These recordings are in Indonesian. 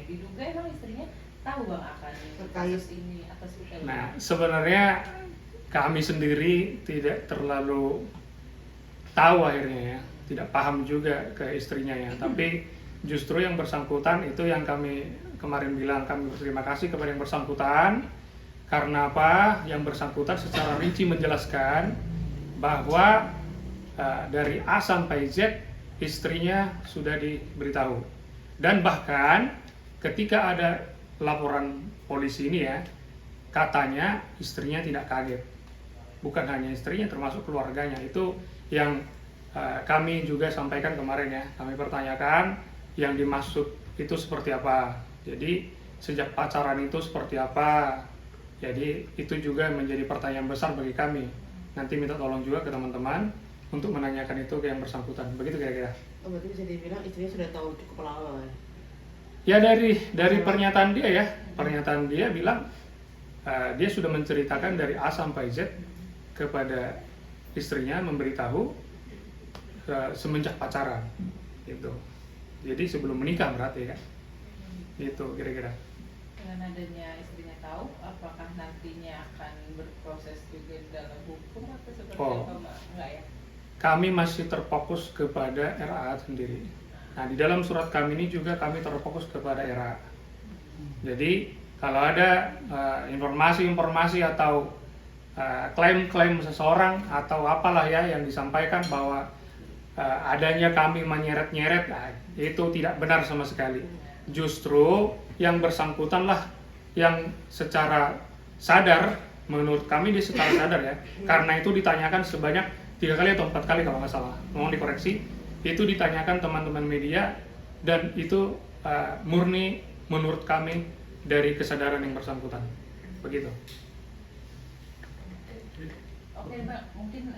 suami. Diduga emang istrinya tahu Bang akan kasus ini atas UL. Nah, sebenarnya kami sendiri tidak terlalu tahu akhirnya ya, tidak paham juga ke istrinya ya. Tapi justru yang bersangkutan itu yang kami kemarin bilang, kami berterima kasih kepada yang bersangkutan. Karena apa? Yang bersangkutan secara rinci menjelaskan bahwa dari A sampai Z istrinya sudah diberitahu. Dan bahkan ketika ada laporan polisi ini ya, katanya istrinya tidak kaget. Bukan hanya istrinya, termasuk keluarganya. Itu yang kami juga sampaikan kemarin ya. Kami pertanyakan yang dimaksud itu seperti apa. Jadi sejak pacaran itu seperti apa. Jadi itu juga menjadi pertanyaan besar bagi kami. Nanti minta tolong juga ke teman-teman untuk menanyakan itu ke yang bersangkutan. Begitu kira-kira. Oh, berarti bisa dibilang istrinya sudah tahu cukup lama ya? Ya dari pernyataan dia ya. Pernyataan dia bilang dia sudah menceritakan dari A sampai Z kepada istrinya, memberitahu semenjak pacaran gitu. Jadi sebelum menikah berarti kan. Itu kira-kira. Dengan adanya istrinya tahu, apakah nantinya akan berproses juga dalam hukum atau seperti apa Mbak? Enggak ya? Kami masih terfokus kepada RA sendiri. Nah, di dalam surat kami ini juga kami terfokus kepada RA. Jadi kalau ada informasi-informasi atau klaim-klaim seseorang atau apalah ya yang disampaikan bahwa adanya kami menyeret-nyeret, itu tidak benar sama sekali. Justru yang bersangkutanlah yang secara sadar, menurut kami dia secara sadar ya, karena itu ditanyakan sebanyak 3 kali atau 4 kali kalau nggak salah, mohon dikoreksi, itu ditanyakan teman-teman media dan itu murni menurut kami dari kesadaran yang bersangkutan, begitu. Oke Mbak, mungkin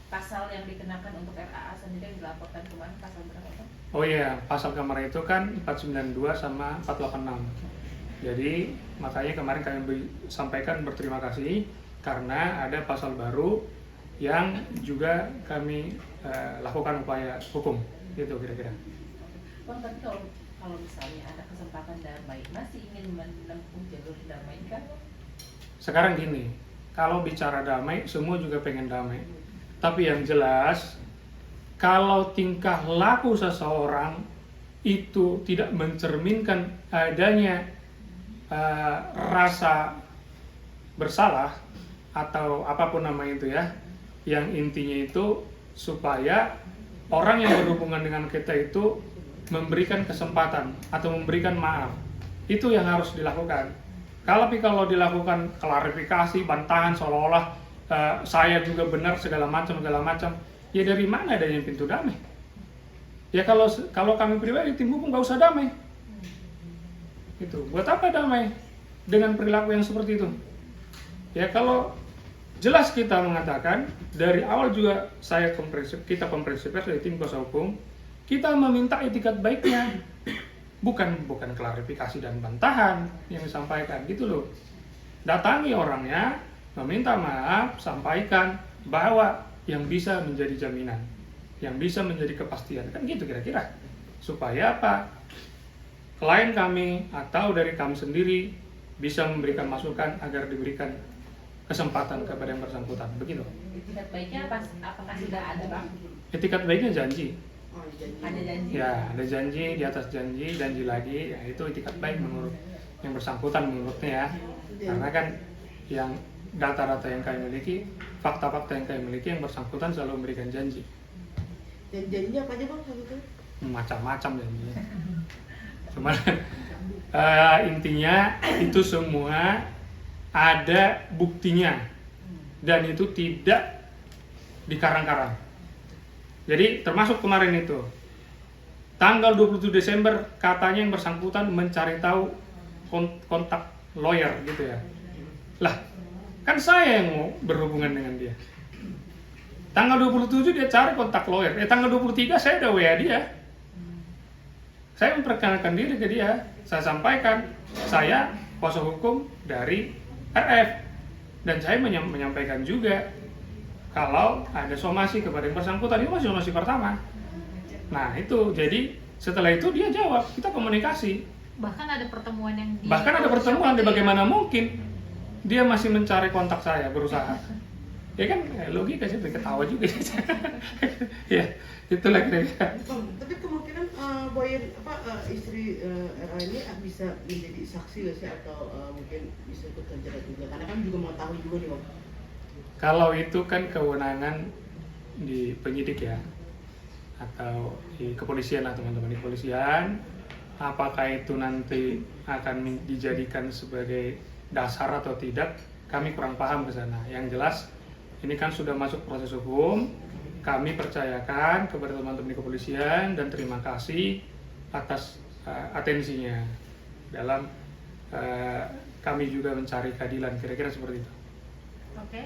pasal yang dikenakan untuk RAA sendiri yang dilaporkan kemarin pasal berapa Pak? Oh iya, pasal kemarin itu kan 492 sama 486. Jadi makanya kemarin kami sampaikan berterima kasih karena ada pasal baru yang juga kami lakukan upaya hukum, gitu kira-kira. Bang, tapi kalau misalnya ada kesempatan damai, masih ingin menempuh jalur damai kan? Sekarang gini, kalau bicara damai, semua juga pengen damai. Tapi yang jelas, kalau tingkah laku seseorang itu tidak mencerminkan adanya rasa bersalah atau apapun nama itu ya, yang intinya itu supaya orang yang berhubungan dengan kita itu memberikan kesempatan atau memberikan maaf. Itu yang harus dilakukan. Kalau dilakukan klarifikasi, bantahan seolah-olah saya juga benar segala macam, ya dari mana adanya pintu damai? Ya kalau kami pribadi tim hukum nggak usah damai. Itu buat apa damai dengan perilaku yang seperti itu? Ya kalau jelas kita mengatakan dari awal juga kita komprehensif dari tim kuasa hukum, kita meminta etikat baiknya, bukan klarifikasi dan bantahan yang disampaikan gitu loh. Datangi orangnya, meminta maaf, sampaikan bahwa yang bisa menjadi jaminan, yang bisa menjadi kepastian, kan gitu kira-kira. Supaya apa? Klien kami atau dari kami sendiri bisa memberikan masukan agar diberikan kesempatan kepada yang bersangkutan, begitu. Etikat baiknya apakah sudah ada Bang? Etikat baiknya janji. Ada janji? Ya, ada janji, di atas janji lagi, ya itu etikat baik menurut yang bersangkutan menurutnya ya. Karena kan yang data-data yang kami miliki, fakta-fakta yang kami miliki, yang bersangkutan selalu memberikan janji. Dan janjinya apa aja Bang waktu itu? Macam-macam janjinya. Cuman intinya itu semua ada buktinya dan itu tidak dikarang-karang. Jadi termasuk kemarin itu tanggal 27 Desember katanya yang bersangkutan mencari tahu kontak lawyer gitu ya. Lah, kan saya yang mau berhubungan dengan dia. Tanggal 27 dia cari kontak lawyer. Tanggal 23 saya udah WA dia. Saya memperkenalkan diri ke dia. Saya sampaikan saya kuasa hukum dari RF dan saya menyampaikan juga kalau ada somasi kepada yang bersangkutan, itu masih somasi pertama. Nah itu jadi Setelah itu dia jawab, kita komunikasi. Bahkan ada pertemuan yang Bahkan ada pertemuan, dia bagaimana mungkin dia masih mencari kontak saya, berusaha. Ya kan, logika sih, ketawa juga. Ya, itulah kira-kira. Bang, tapi kemungkinan Boyen istri RA ini bisa menjadi saksi nggak sih atau mungkin bisa ikut terjerat juga? Karena kan juga mau tahu juga nih Bang. Kalau itu kan kewenangan di penyidik ya, atau di kepolisian lah teman-teman, di kepolisian. Apakah itu nanti akan dijadikan sebagai dasar atau tidak, kami kurang paham ke sana. Yang jelas ini kan sudah masuk proses hukum, kami percayakan kepada teman-teman di kepolisian dan terima kasih atas atensinya dalam kami juga mencari keadilan, kira-kira seperti itu. Oke.